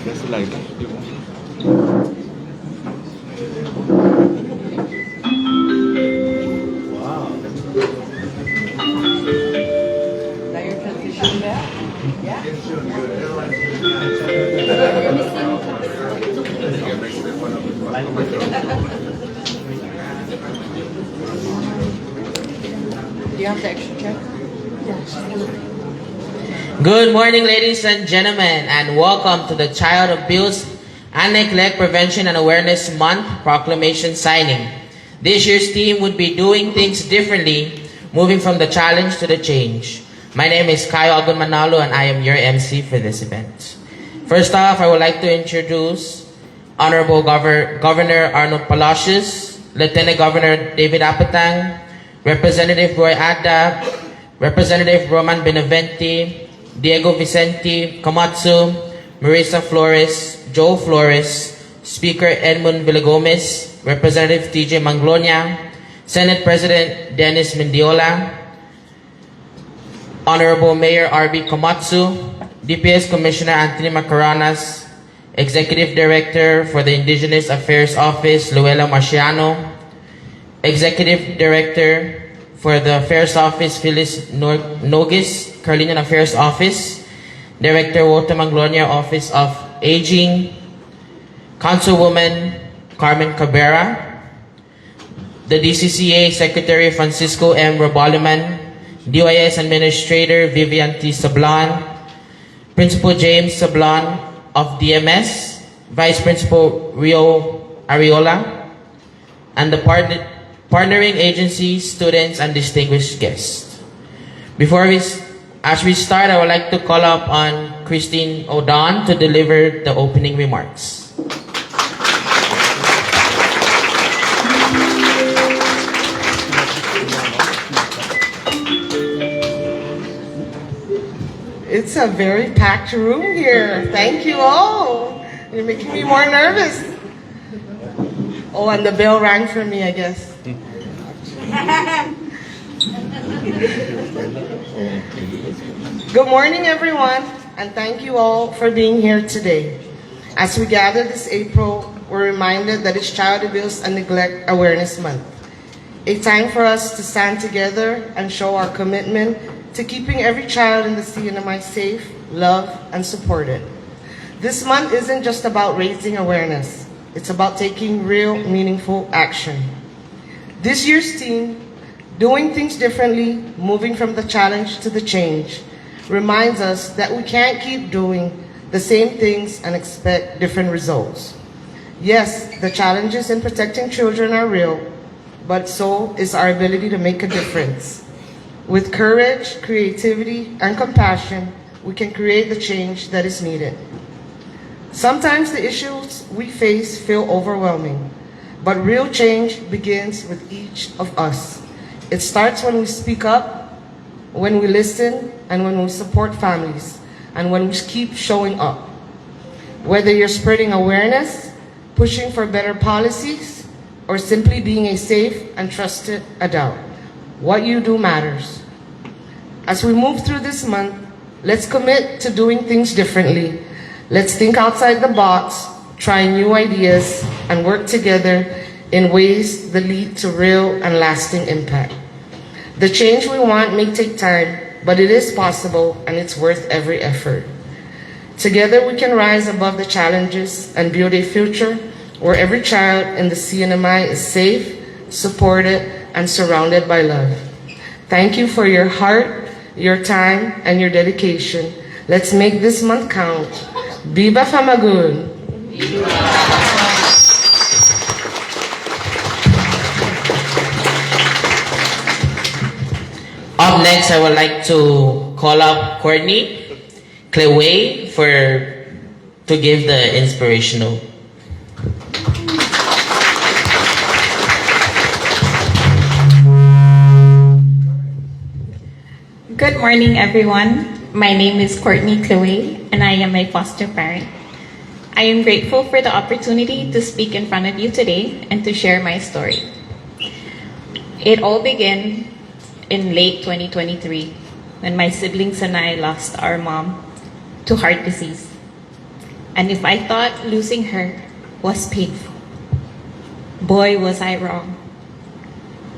Your transition back? Yeah. Do you have the extra check? Good morning, ladies and gentlemen, and welcome to the Child Abuse and Neglect Prevention and Awareness Month Proclamation Signing. This year's theme would be doing things differently, moving from the challenge to the change. My name is Kayo Agun Manalo, and I am your MC for this event. First off, I would like to introduce Honorable Governor Arnold Palacios, Lieutenant Governor David Apatang, Representative Roy Ada, Representative Roman Benavente, Diego Vicente Komatsu, Marisa Flores, Joe Flores, Speaker Edmund Villagomez, Representative TJ Manglonia, Senate President Dennis Mendiola, Honorable Mayor R.B. Komatsu, DPS Commissioner Anthony Macaranas, Executive Director for the Indigenous Affairs Office Luella Marciano, Executive Director for the Affairs Office Phyllis Nogis, Carolinian Affairs Office, Director Walter Manglonia, Office of Aging, Councilwoman Carmen Cabrera, the DCCA Secretary Francisco M. Raboliman, DYS Administrator Vivian T. Sablan, Principal James Sablan of DMS, Vice Principal Rio Ariola, and the partnering agencies, students, and distinguished guests. As we start, I would like to call up on Christine O'Don to deliver the opening remarks. It's a very packed room here. Thank you all. You're making me more nervous. Oh, and the bell rang for me, I guess. Good morning, everyone, and thank you all for being here today. As we gather this April, we're reminded that it's Child Abuse and Neglect Awareness Month, a time for us to stand together and show our commitment to keeping every child in the CNMI safe, loved, and supported. This month isn't just about raising awareness. It's about taking real, meaningful action. This year's theme, Doing Things Differently, Moving from the Challenge to the Change, reminds us that we can't keep doing the same things and expect different results. Yes, the challenges in protecting children are real, but so is our ability to make a difference. With courage, creativity, and compassion, we can create the change that is needed. Sometimes the issues we face feel overwhelming, but real change begins with each of us. It starts when we speak up, when we listen, and when we support families, and when we keep showing up. Whether you're spreading awareness, pushing for better policies, or simply being a safe and trusted adult, what you do matters. As we move through this month, let's commit to doing things differently. Let's think outside the box, try new ideas, and work together in ways that lead to real and lasting impact. The change we want may take time, but it is possible and it's worth every effort. Together we can rise above the challenges and build a future where every child in the CNMI is safe, supported, and surrounded by love. Thank you for your heart, your time, and your dedication. Let's make this month count. Biba Famagul. Up next, I would like to call up Courtney Klewei to give the inspirational. Good morning, everyone. My name is Courtney Klewei, and I am a foster parent. I am grateful for the opportunity to speak in front of you today and to share my story. It all began in late 2023 when my siblings and I lost our mom to heart disease. And if I thought losing her was painful, boy, was I wrong.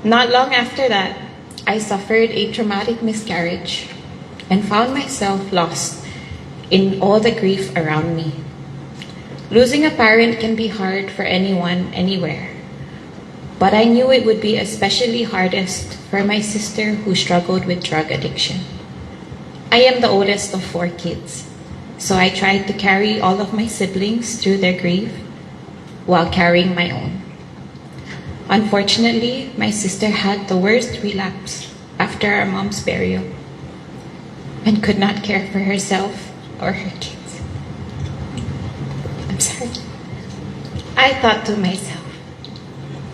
Not long after that, I suffered a traumatic miscarriage and found myself lost in all the grief around me. Losing a parent can be hard for anyone, anywhere. But I knew it would be especially hardest for my sister who struggled with drug addiction. I am the oldest of 4 kids, so I tried to carry all of my siblings through their grief while carrying my own. Unfortunately, my sister had the worst relapse after our mom's burial and could not care for herself or her kids. I'm sorry. I thought to myself,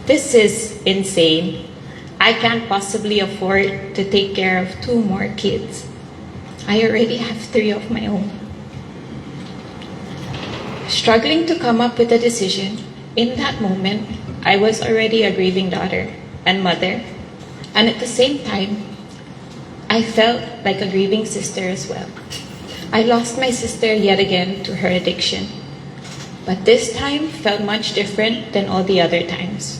this is insane. I can't possibly afford to take care of 2 more kids. I already have 3 of my own. Struggling to come up with a decision, in that moment, I was already a grieving daughter and mother, and at the same time, I felt like a grieving sister as well. I lost my sister yet again to her addiction, but this time felt much different than all the other times.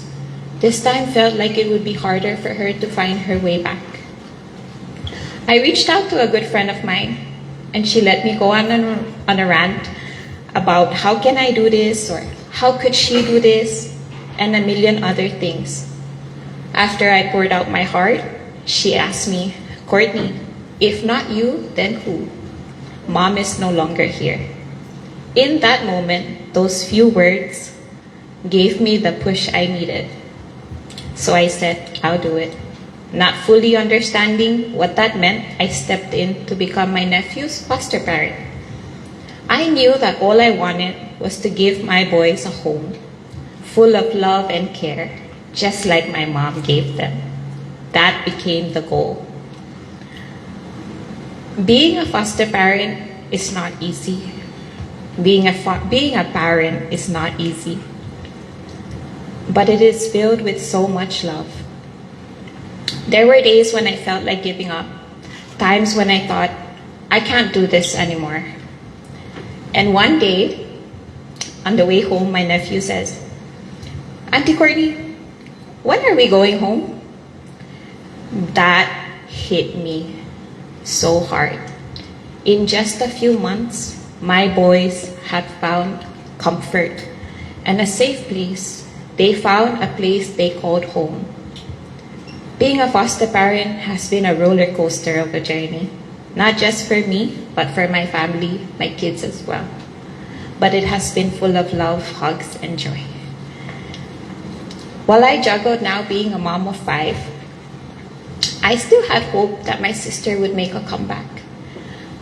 This time felt like it would be harder for her to find her way back. I reached out to a good friend of mine, and she let me go on a rant about how can I do this, or how could she do this, and a million other things. After I poured out my heart, she asked me, Courtney, if not you, then who? Mom is no longer here. In that moment, those few words gave me the push I needed. So I said, I'll do it. Not fully understanding what that meant, I stepped in to become my nephew's foster parent. I knew that all I wanted was to give my boys a home full of love and care, just like my mom gave them. That became the goal. Being a foster parent is not easy. Being a parent is not easy. But it is filled with so much love. There were days when I felt like giving up, times when I thought, I can't do this anymore. And one day, on the way home, my nephew says, Auntie Courtney, when are we going home? That hit me so hard. In just a few months, my boys had found comfort and a safe place. They found a place they called home. Being a foster parent has been a roller coaster of a journey, not just for me, but for my family, my kids as well. But it has been full of love, hugs, and joy. While I juggled now being a mom of 5, I still had hope that my sister would make a comeback.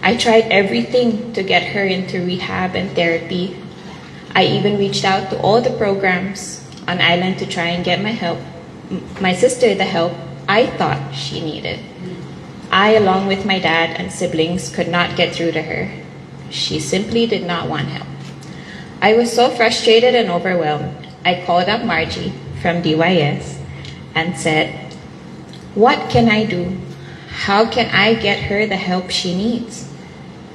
I tried everything to get her into rehab and therapy. I even reached out to all the programs on island to try and get my sister the help I thought she needed. I, along with my dad and siblings, could not get through to her. She simply did not want help. I was so frustrated and overwhelmed. I called up Margie from DYS and said, what can I do? How can I get her the help she needs?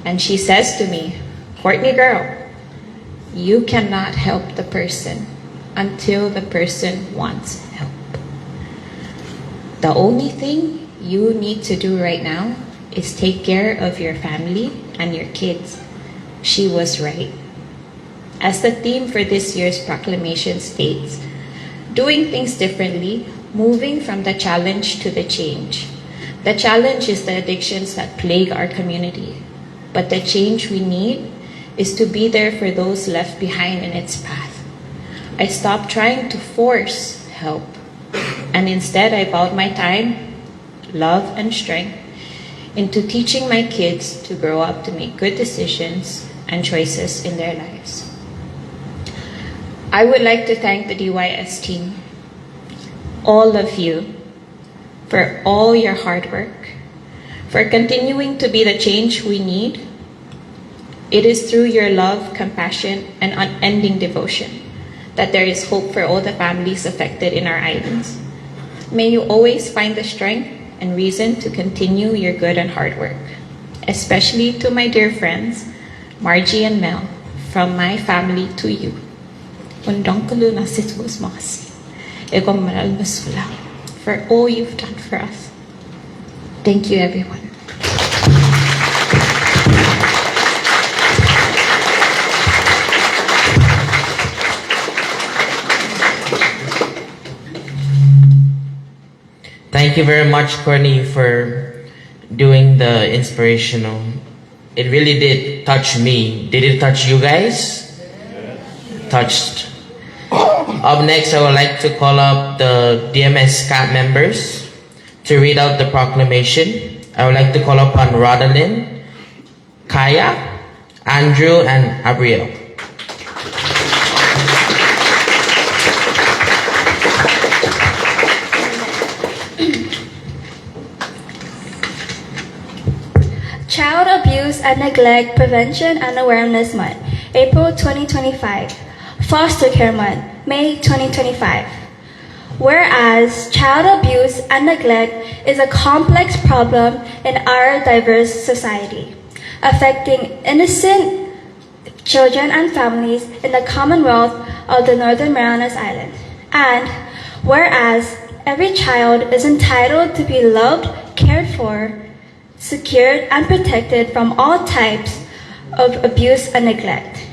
And she says to me, Courtney girl, you cannot help the person until the person wants help. The only thing you need to do right now is take care of your family and your kids. She was right. As the theme for this year's proclamation states, doing things differently, moving from the challenge to the change. The challenge is the addictions that plague our community, but the change we need is to be there for those left behind in its path. I stopped trying to force help, and instead I vowed my time, love, and strength into teaching my kids to grow up to make good decisions and choices in their lives. I would like to thank the DYS team, all of you, for all your hard work, for continuing to be the change we need. It is through your love, compassion, and unending devotion that there is hope for all the families affected in our islands. May you always find the strength and reason to continue your good and hard work. Especially to my dear friends, Margie and Mel, from my family to you. Undang kaluna situs makasi. Ego maral basula for all you've done for us. Thank you, everyone. Thank you very much, Courtney, for doing the inspirational. It really did touch me. Did it touch you guys? Touched. Up next, I would like to call up the DMS CAT members to read out the proclamation. I would like to call upon Rodalyn, Kaya, Andrew, and Abriel. Child Abuse and Neglect Prevention and Awareness Month, April 2025. Foster Care Month, May 2025. Whereas child abuse and neglect is a complex problem in our diverse society, affecting innocent children and families in the Commonwealth of the Northern Marianas Islands. And whereas every child is entitled to be loved, cared for, secured, and protected from all types of abuse and neglect.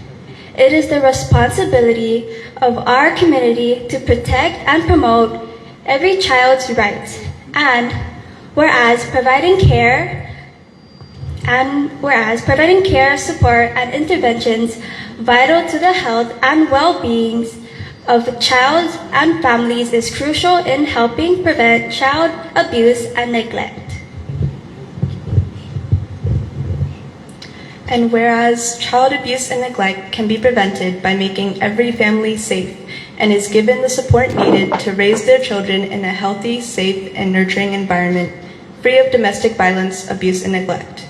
It is the responsibility of our community to protect and promote every child's rights. And whereas providing care, support, and interventions vital to the health and well-being of child and families is crucial in helping prevent child abuse and neglect. And whereas child abuse and neglect can be prevented by making every family safe and is given the support needed to raise their children in a healthy, safe, and nurturing environment free of domestic violence, abuse, and neglect.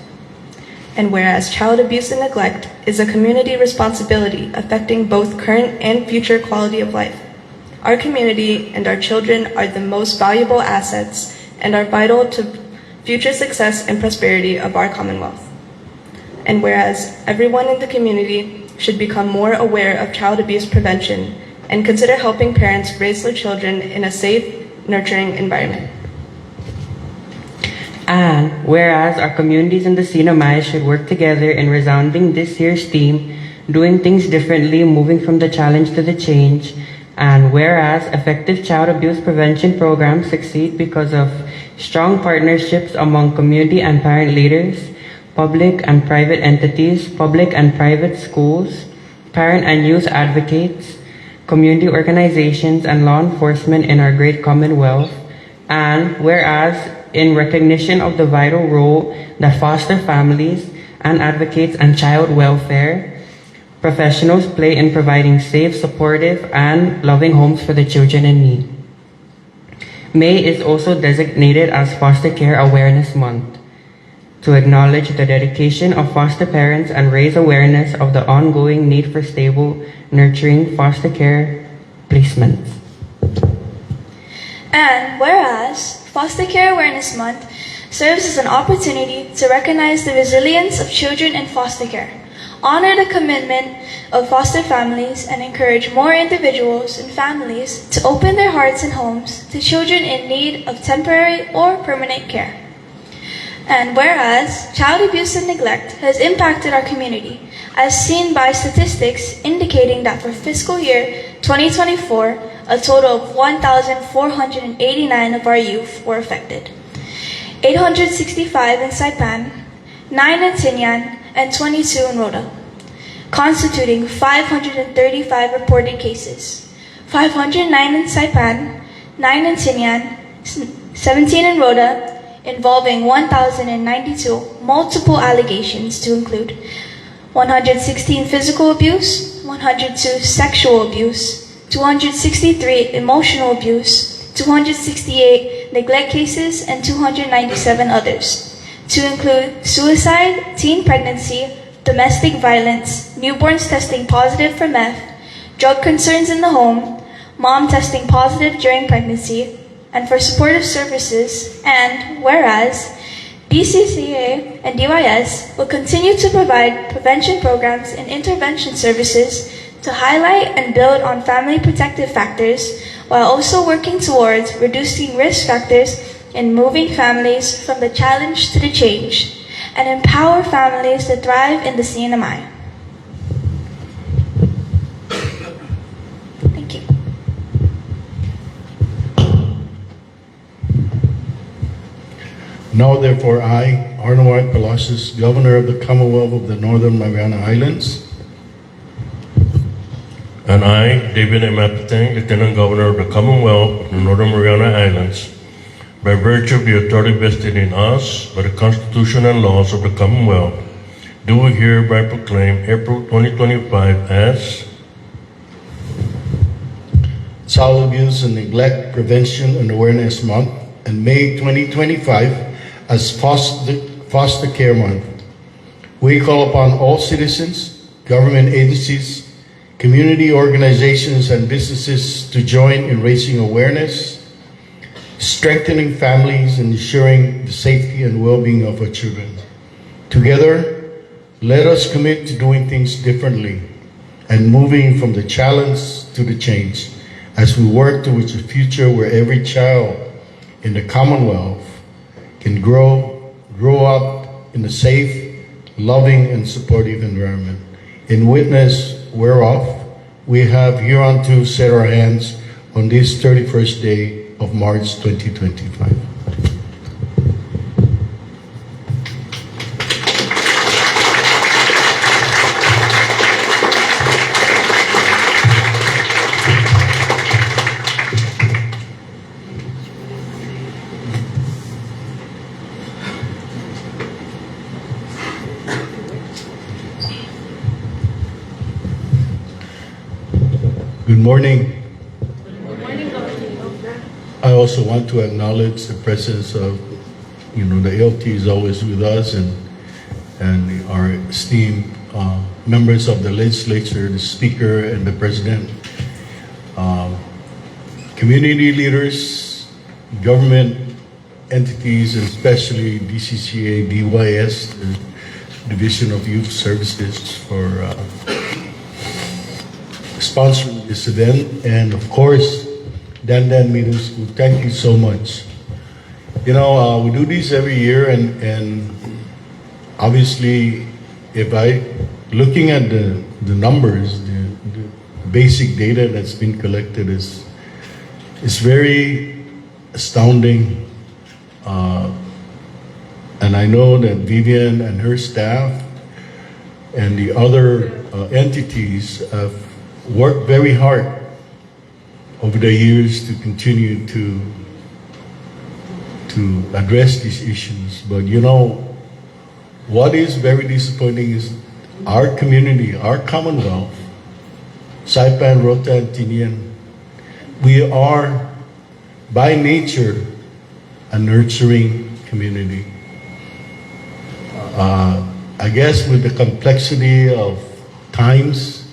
And whereas child abuse and neglect is a community responsibility affecting both current and future quality of life. Our community and our children are the most valuable assets and are vital to future success and prosperity of our Commonwealth. And whereas everyone in the community should become more aware of child abuse prevention and consider helping parents raise their children in a safe, nurturing environment. And whereas our communities in the CNMI should work together in resounding this year's theme, doing things differently, moving from the challenge to the change, and whereas effective child abuse prevention programs succeed because of strong partnerships among community and parent leaders, public and private entities, public and private schools, parent and youth advocates, community organizations, and law enforcement in our great Commonwealth. And whereas in recognition of the vital role that foster families and advocates and child welfare professionals play in providing safe, supportive, and loving homes for the children in need. May is also designated as Foster Care Awareness Month, to acknowledge the dedication of foster parents and raise awareness of the ongoing need for stable, nurturing foster care placements. And whereas Foster Care Awareness Month serves as an opportunity to recognize the resilience of children in foster care, honor the commitment of foster families, and encourage more individuals and families to open their hearts and homes to children in need of temporary or permanent care. And whereas child abuse and neglect has impacted our community, as seen by statistics indicating that for fiscal year 2024, a total of 1,489 of our youth were affected. 865 in Saipan, 9 in Tinian, and 22 in Rhoda, constituting 535 reported cases. 509 in Saipan, 9 in Tinian, 17 in Rhoda, involving 1,092 multiple allegations to include 116 physical abuse, 102 sexual abuse, 263 emotional abuse, 268 neglect cases, and 297 others, to include suicide, teen pregnancy, domestic violence, newborns testing positive for meth, drug concerns in the home, mom testing positive during pregnancy, and for supportive services. And whereas DCCA and DYS will continue to provide prevention programs and intervention services to highlight and build on family protective factors while also working towards reducing risk factors in moving families from the challenge to the change and empower families to thrive in the CNMI. Thank you. Now therefore I, Arnold White Palacios, Governor of the Commonwealth of the Northern Mariana Islands, and I, David M. Apateng, Lieutenant Governor of the Commonwealth of the Northern Mariana Islands, by virtue of the authority vested in us by the Constitution and laws of the Commonwealth, do hereby proclaim April 2025 as Child Abuse and Neglect Prevention and Awareness Month, and May 2025 as Foster Care Month. We call upon all citizens, government agencies, community organizations, and businesses to join in raising awareness, strengthening families, and ensuring the safety and well-being of our children. Together, let us commit to doing things differently and moving from the challenge to the change as we work towards a future where every child in the Commonwealth can grow up in a safe, loving, and supportive environment. In witness whereof, we have hereunto set our hands on this 31st day of March 2025. Good morning. I also want to acknowledge the presence of, the LT is always with us, and our esteemed members of the legislature, the speaker, and the president, community leaders, government entities, and especially DCCA DYS, the Division of Youth Services, for sponsoring this event, and of course, Dandan Middle School. Thank you so much. We do this every year, and obviously, looking at the numbers, the basic data that's been collected is very astounding. And I know that Vivian and her staff and the other entities have worked very hard over the years to continue to address these issues. But what is very disappointing is our community, our Commonwealth, Saipan, Rota, and Tinian, we are by nature a nurturing community. I guess with the complexity of times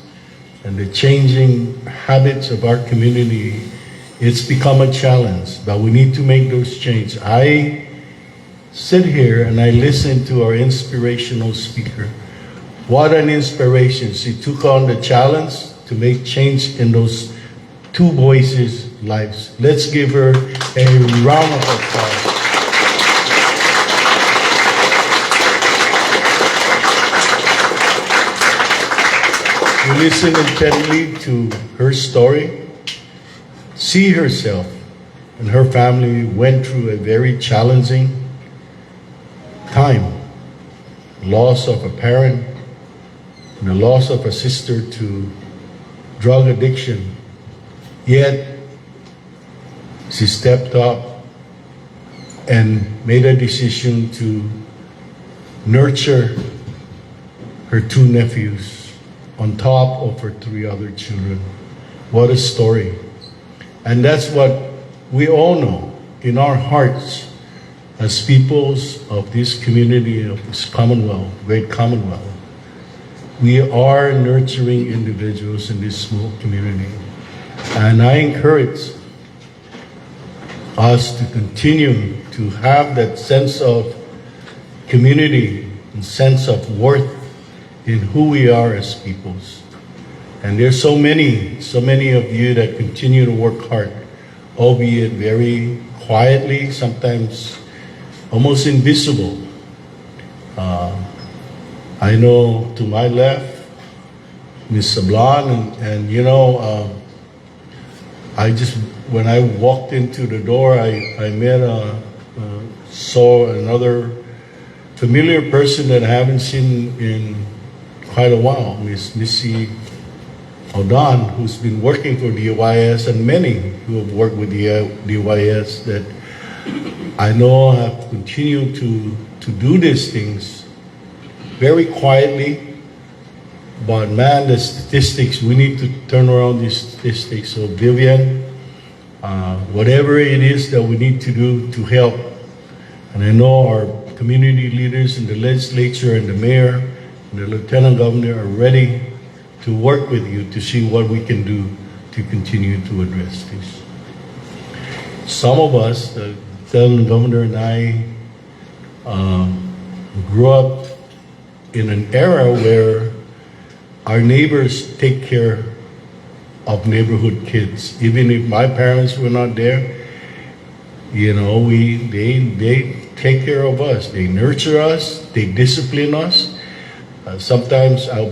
and the changing habits of our community, it's become a challenge, but we need to make those changes. I sit here and I listen to our inspirational speaker. What an inspiration. She took on the challenge to make change in those two boys' lives. Let's give her a round of applause. You listen intently to her story. See herself and her family went through a very challenging time. Loss of a parent, and the loss of a sister to drug addiction. Yet, she stepped up and made a decision to nurture her two nephews on top of her three other children. What a story. And that's what we all know in our hearts as peoples of this community, of this Commonwealth, great Commonwealth. We are nurturing individuals in this small community. And I encourage us to continue to have that sense of community and sense of worth in who we are as peoples. And there's so many of you that continue to work hard, albeit very quietly, sometimes almost invisible. I know to my left, Ms. Sablan, and you know, when I walked into the door, I saw another familiar person that I haven't seen in quite a while, Miss Missy Aldan, who's been working for DYS, and many who have worked with the DYS that I know have continued to do these things very quietly. But man, the statistics, we need to turn around these statistics. So Vivian, whatever it is that we need to do to help, and I know our community leaders in the legislature and the mayor and the lieutenant governor are ready to work with you to see what we can do to continue to address this. Some of us, the lieutenant governor and I, grew up in an era where our neighbors take care of neighborhood kids. Even if my parents were not there, you know, they take care of us. They nurture us. They discipline us. Sometimes I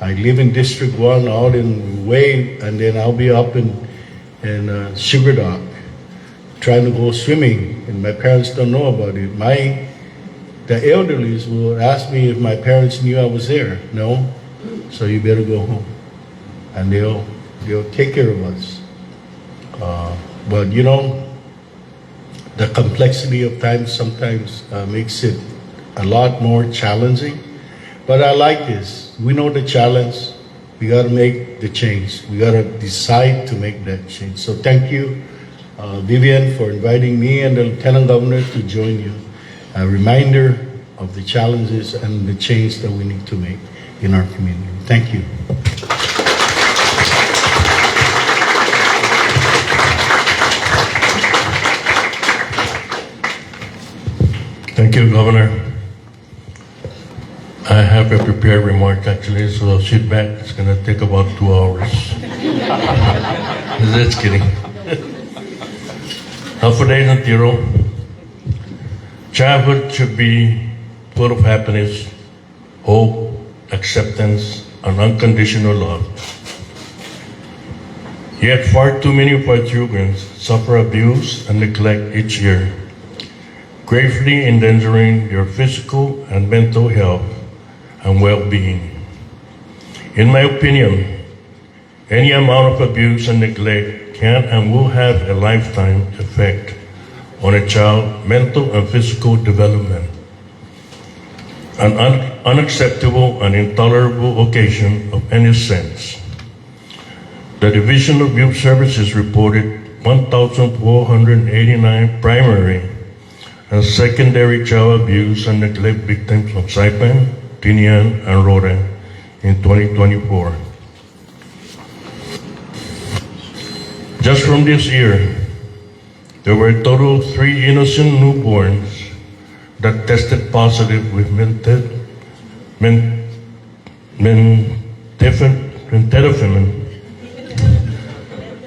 live in District 1 out in Wade, and then I'll be up in Sugar Dock trying to go swimming, and my parents don't know about it. The elderlies will ask me if my parents knew I was there. No, so you better go home, and they'll take care of us. But you know, the complexity of time sometimes makes it a lot more challenging. But I like this. We know the challenge. We got to make the change. We got to decide to make that change. So thank you, Vivian, for inviting me and the Lieutenant Governor to join you. A reminder of the challenges and the change that we need to make in our community. Thank you. Thank you, Governor. I have a prepared remark actually, so sit back. It's going to take about 2 hours. Just kidding. For days and Tiro, childhood should be full of happiness, hope, acceptance, and unconditional love. Yet far too many of our children suffer abuse and neglect each year, gravely endangering their physical and mental health and well-being. In my opinion, any amount of abuse and neglect can and will have a lifetime effect on a child's mental and physical development. An unacceptable and intolerable occasion of any sense. The Division of Youth Services reported 1,489 primary and secondary child abuse and neglect victims of Saipan, Tinian, and Rodan in 2024. Just from this year, there were a total of 3 innocent newborns that tested positive with methamphetamine.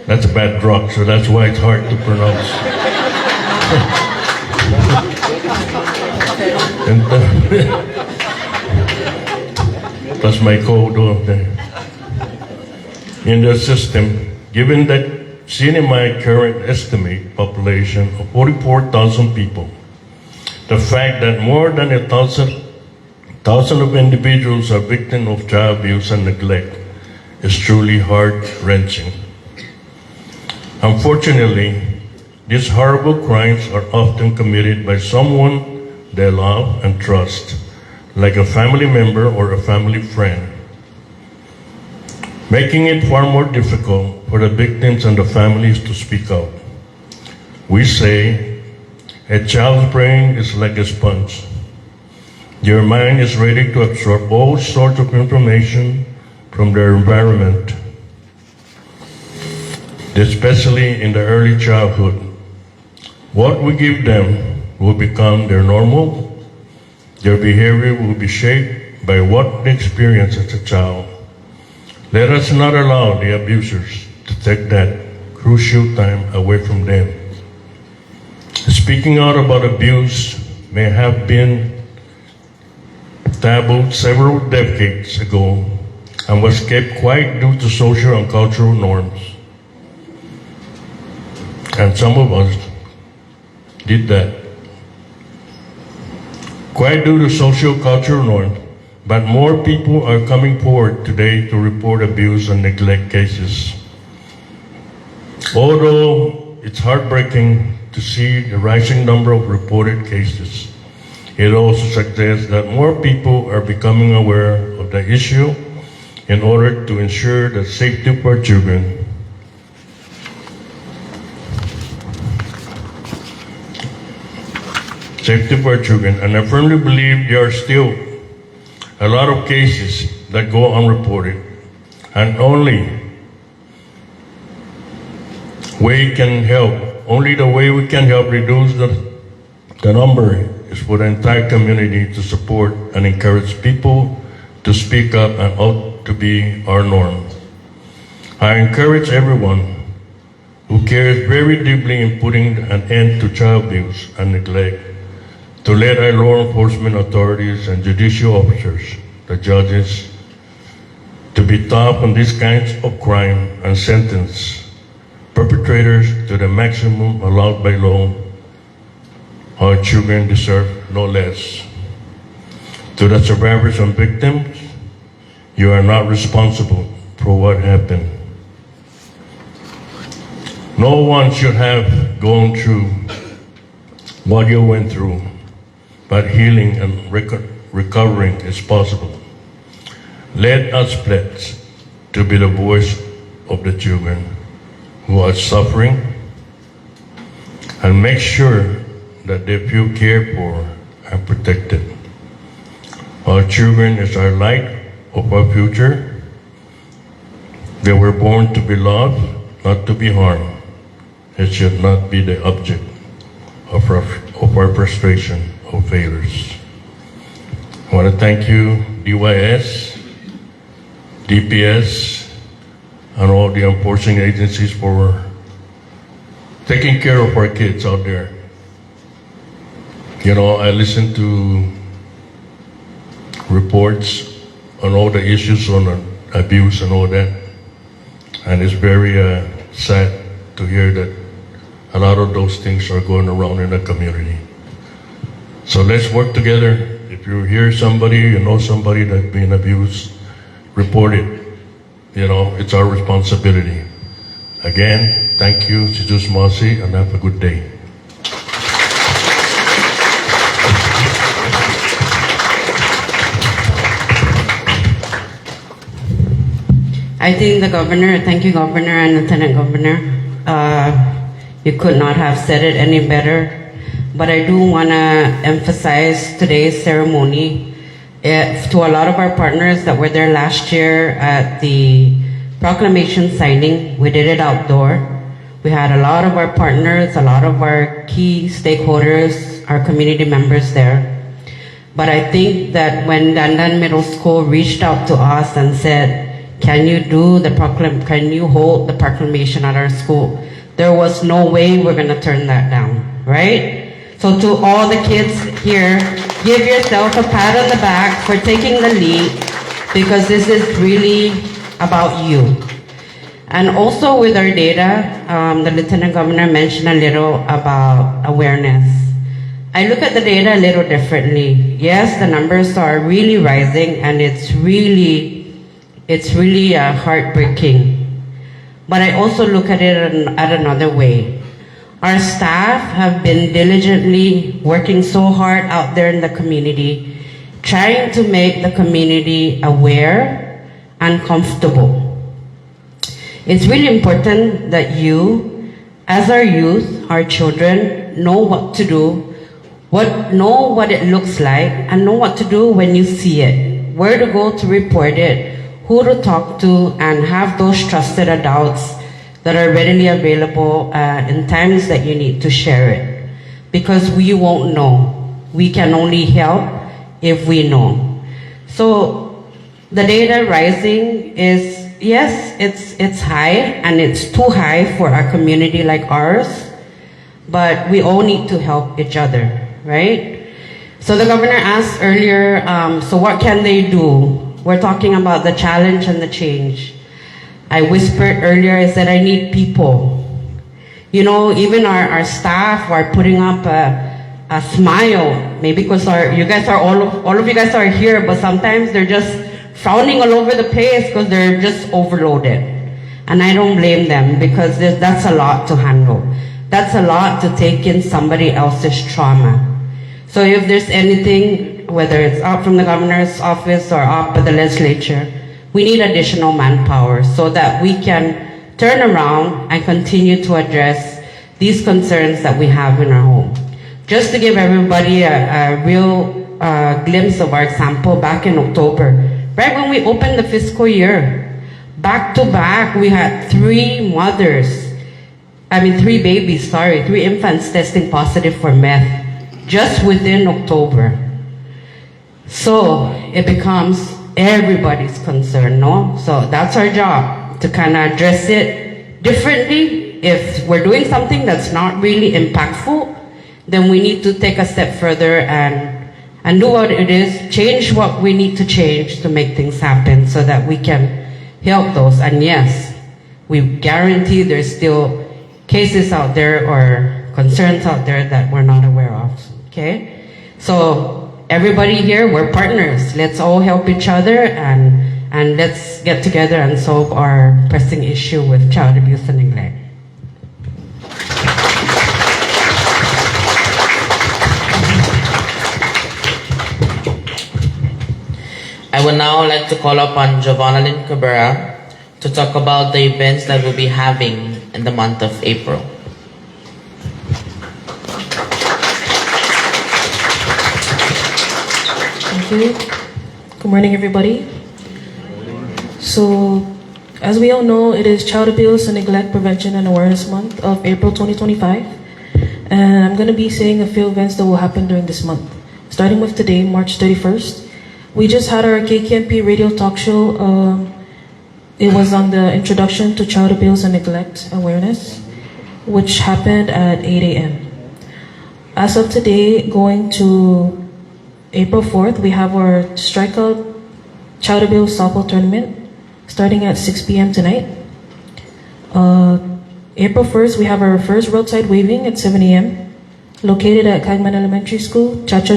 That's a bad drug, so that's why it's hard to pronounce. That's my code of there. In the system, given that CNMI current estimate population of 44,000 people, the fact that more than 1,000 of individuals are victims of child abuse and neglect is truly heart-wrenching. Unfortunately, these horrible crimes are often committed by someone they love and trust, like a family member or a family friend, making it far more difficult for the victims and the families to speak out. We say, a child's brain is like a sponge. Your mind is ready to absorb all sorts of information from their environment, especially in the early childhood. What we give them will become their normal, Their behavior will be shaped by what they experience as a child. Let us not allow the abusers to take that crucial time away from them. Speaking out about abuse may have been tabooed several decades ago and was kept quiet due to social and cultural norms. And some of us did that. Quiet due to social cultural norms, but more people are coming forward today to report abuse and neglect cases. Although it's heartbreaking to see the rising number of reported cases, it also suggests that more people are becoming aware of the issue in order to ensure the safety of our children. And I firmly believe there are still a lot of cases that go unreported, and only the way we can help reduce the number is for the entire community to support and encourage people to speak up and ought to be our norm. I encourage everyone who cares very deeply in putting an end to child abuse and neglect to let our law enforcement authorities and judicial officers, the judges, to be tough on these kinds of crime and sentence perpetrators to the maximum allowed by law. Our children deserve no less. To the survivors and victims, you are not responsible for what happened. No one should have gone through what you went through, but healing and recovering is possible. Let us pledge to be the voice of the children who are suffering and make sure that they feel cared for and protected. Our children is our light of our future. They were born to be loved, not to be harmed. It should not be the object of our frustration or failures. I want to thank you, DYS, DPS, and all the enforcing agencies for taking care of our kids out there. You know, I listen to reports on all the issues on abuse and all that, and it's very sad to hear that a lot of those things are going around in the community. So let's work together. If you hear somebody, you know somebody that's being abused, report it. You know, it's our responsibility. Again, thank you, Jesus Masi, and have a good day. I think thank you, Governor and Lieutenant Governor. You could not have said it any better. But I do want to emphasize today's ceremony to a lot of our partners that were there last year at the Proclamation Signing. We did it outdoor. We had a lot of our partners, a lot of our key stakeholders, our community members there. But I think that when Dandan Middle School reached out to us and said, can you hold the proclamation at our school? There was no way we're going to turn that down, right? So to all the kids here, give yourself a pat on the back for taking the lead, because this is really about you. And also with our data, the Lieutenant Governor mentioned a little about awareness. I look at the data a little differently. Yes, the numbers are really rising, and it's really heartbreaking. But I also look at it at another way. Our staff have been diligently working so hard out there in the community, trying to make the community aware and comfortable. It's really important that you, as our youth, our children, know what to do, know what it looks like, and know what to do when you see it, where to go to report it, who to talk to, and have those trusted adults that are readily available in times that you need to share it. Because we won't know. We can only help if we know. So the data rising is, yes, it's high, and it's too high for a community like ours, but we all need to help each other, right? So the governor asked earlier, so what can they do? We're talking about the challenge and the change. I whispered earlier, I said I need people. You know, even our staff are putting up a smile, maybe because you guys are all of you guys are here, but sometimes they're just frowning all over the place because they're just overloaded. And I don't blame them, because that's a lot to handle. That's a lot to take in somebody else's trauma. So if there's anything, whether it's up from the governor's office or up at the legislature, we need additional manpower so that we can turn around and continue to address these concerns that we have in our home. Just to give everybody a real glimpse of our example, back in October, right when we opened the fiscal year, back to back, we had three infants testing positive for meth just within October. So it becomes everybody's concern, no? So that's our job, to kind of address it differently. If we're doing something that's not really impactful, then we need to take a step further and do what it is, change what we need to change to make things happen so that we can help those. And yes, we guarantee there's still cases out there or concerns out there that we're not aware of, okay? So everybody here, we're partners. Let's all help each other, and let's get together and solve our pressing issue with child abuse and neglect. I would now like to call upon Giovanna Lynn Cabrera to talk about the events that we'll be having in the month of April. Thank you. Good morning, everybody. So, as we all know, it is Child Abuse and Neglect Prevention and Awareness Month of April 2025. And I'm going to be saying a few events that will happen during this month. Starting with today, March 31st. We just had our KKMP radio talk show. It was on the introduction to child abuse and neglect awareness, which happened at 8 a.m. As of today, going to April 4th, we have our Strikeout Child Abuse Softball Tournament starting at 6 p.m. tonight. April 1st, we have our first roadside waving at 7 a.m. located at Cagman Elementary School, Chacha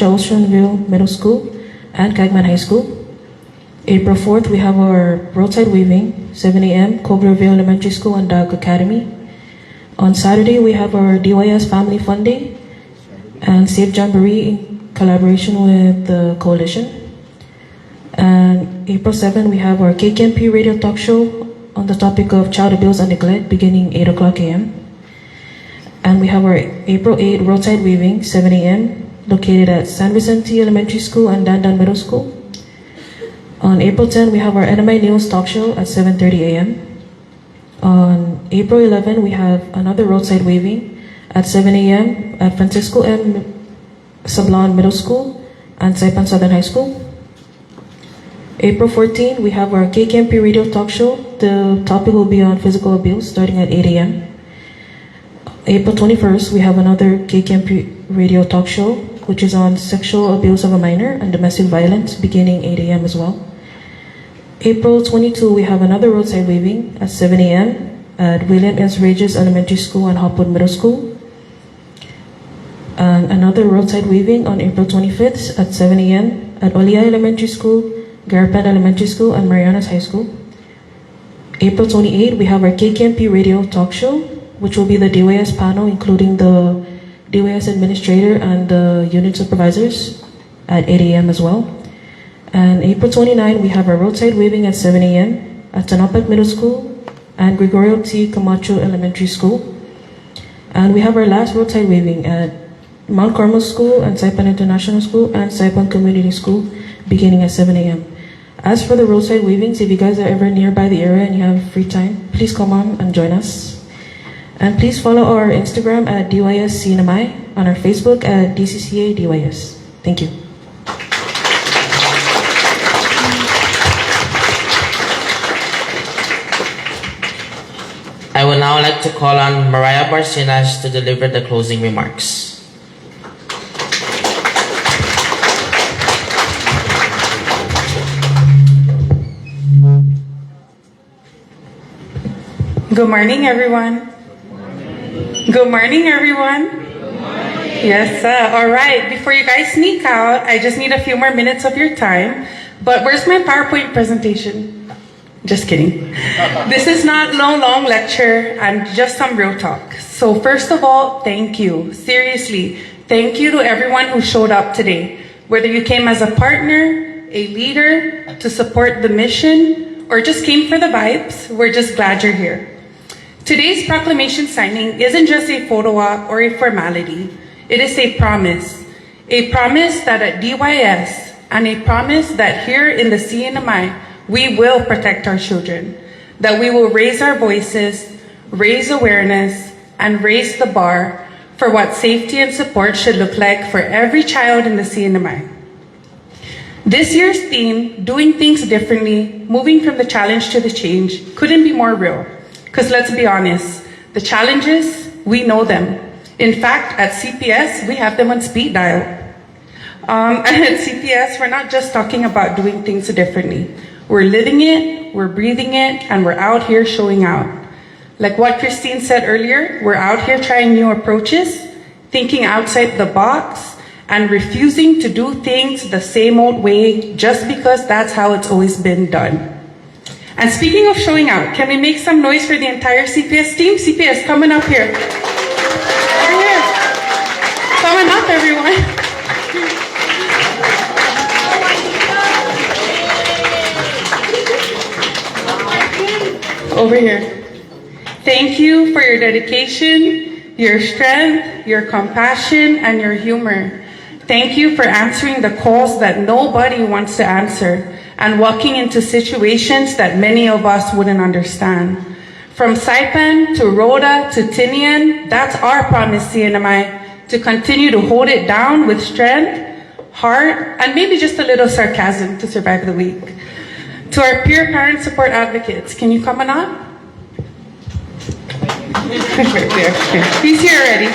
Oceanville Middle School, and Cagman High School. April 4th, we have our roadside waving, 7 a.m., Koglerville Elementary School and Dog Academy. On Saturday, we have our DYS Family Fun Day and Safe Jamboree in collaboration with the Coalition. And April 7th, we have our KKMP radio talk show on the topic of child abuse and neglect beginning 8 o'clock a.m. And we have our April 8th roadside waving, 7 a.m., located at San Vicente Elementary School and Dandan Middle School. On April 10, we have our NMI News talk show at 7:30 a.m. On April 11, we have another roadside waving at 7 a.m. at Francisco M. Sablon Middle School and Saipan Southern High School. April 14, we have our KKMP radio talk show. The topic will be on physical abuse starting at 8 a.m. April 21st, we have another KKMP radio talk show, which is on sexual abuse of a minor and domestic violence beginning 8 a.m. as well. April 22, we have another roadside waving at 7 a.m. at William S. Regis Elementary School and Hopwood Middle School. And another roadside waving on April 25th at 7 a.m. at Olia Elementary School, Garapan Elementary School, and Marianas High School. April 28th, we have our KKMP radio talk show, which will be the DYS panel, including the DYS administrator and the unit supervisors at 8 a.m. as well. And April 29, we have our roadside waving at 7 a.m. at Tanapak Middle School and Gregorio T. Camacho Elementary School. And we have our last roadside waving at Mount Carmel School and Saipan International School and Saipan Community School beginning at 7 a.m. As for the roadside wavings, if you guys are ever nearby the area and you have free time, please come on and join us. And please follow our Instagram at DYS CNMI, on our Facebook at DCCA DYS. Thank you. to call on Mariah Barcinas to deliver the closing remarks. Good morning, everyone. Good morning, everyone. Yes, sir. All right. Before you guys sneak out, I just need a few more minutes of your time. But where's my PowerPoint presentation? Just kidding. This is not no long lecture and just some real talk. So first of all, thank you. Seriously, thank you to everyone who showed up today. Whether you came as a partner, a leader, to support the mission, or just came for the vibes, we're just glad you're here. Today's proclamation signing isn't just a photo op or a formality. It is a promise that at DYS and a promise that here in the CNMI, we will protect our children, that we will raise our voices, raise awareness, and raise the bar for what safety and support should look like for every child in the CNMI. This year's theme, doing things differently, moving from the challenge to the change, couldn't be more real. Because let's be honest, the challenges, we know them. In fact, at CPS, we have them on speed dial. And at CPS, we're not just talking about doing things differently. We're living it, we're breathing it, and we're out here showing out. Like what Christine said earlier, we're out here trying new approaches, thinking outside the box, and refusing to do things the same old way just because that's how it's always been done. And speaking of showing out, can we make some noise for the entire CPS team? CPS, coming up here. Over here. Coming up, everyone. Over here. Thank you for your dedication, your strength, your compassion, and your humor. Thank you for answering the calls that nobody wants to answer and walking into situations that many of us wouldn't understand. From Saipan to Rhoda to Tinian, that's our promise, CNMI, to continue to hold it down with strength, heart, and maybe just a little sarcasm to survive the week. To our peer parent support advocates, can you come on up? Right there. He's here already.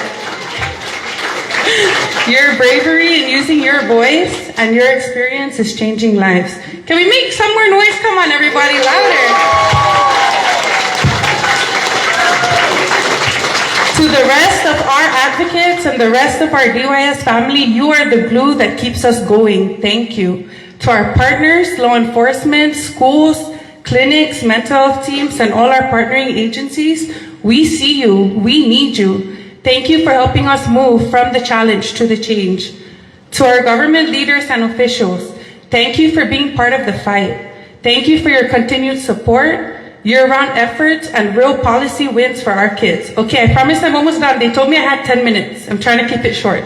Your bravery in using your voice and your experience is changing lives. Can we make some more noise? Come on, everybody, louder. To the rest of our advocates and the rest of our DYS family, you are the glue that keeps us going. Thank you. To our partners, law enforcement, schools, clinics, mental health teams, and all our partnering agencies, we see you. We need you. Thank you for helping us move from the challenge to the change. To our government leaders and officials, thank you for being part of the fight. Thank you for your continued support, year-round efforts, and real policy wins for our kids. Okay, I promise I'm almost done. They told me I had 10 minutes. I'm trying to keep it short.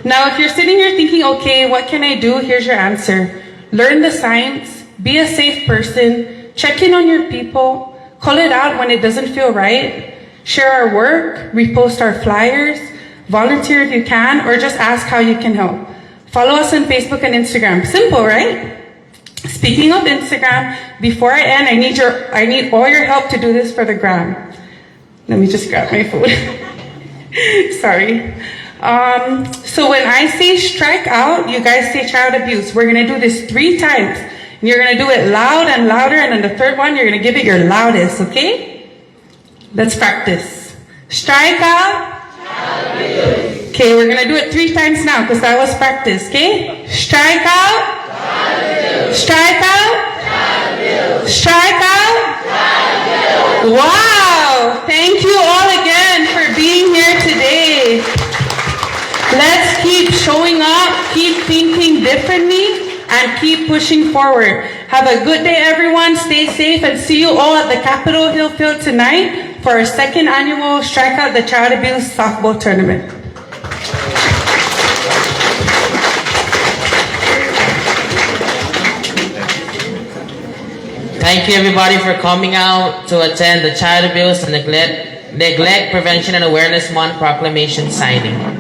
Now, if you're sitting here thinking, okay, what can I do? Here's your answer. Learn the signs, be a safe person, check in on your people, call it out when it doesn't feel right, share our work, repost our flyers, volunteer if you can, or just ask how you can help. Follow us on Facebook and Instagram. Simple, right? Speaking of Instagram, before I end, I need all your help to do this for the gram. Let me just grab my phone. Sorry. So when I say strike out, you guys say child abuse. We're gonna do this 3 times. And you're gonna do it loud and louder, and then the third one, you're gonna give it your loudest, okay? Let's practice. Strike out. Okay, we're gonna do it 3 times now because that was practice, okay? Strike out. Strike out. Strike out. Wow! Thank you all again for being here today. Let's keep showing up, keep thinking differently, and keep pushing forward. Have a good day, everyone. Stay safe, and see you all at the Capitol Hill Field tonight for our 2nd annual Strike Out the Child Abuse Softball Tournament. Thank you, everybody, for coming out to attend the Child Abuse and Neglect Prevention and Awareness Month Proclamation Signing.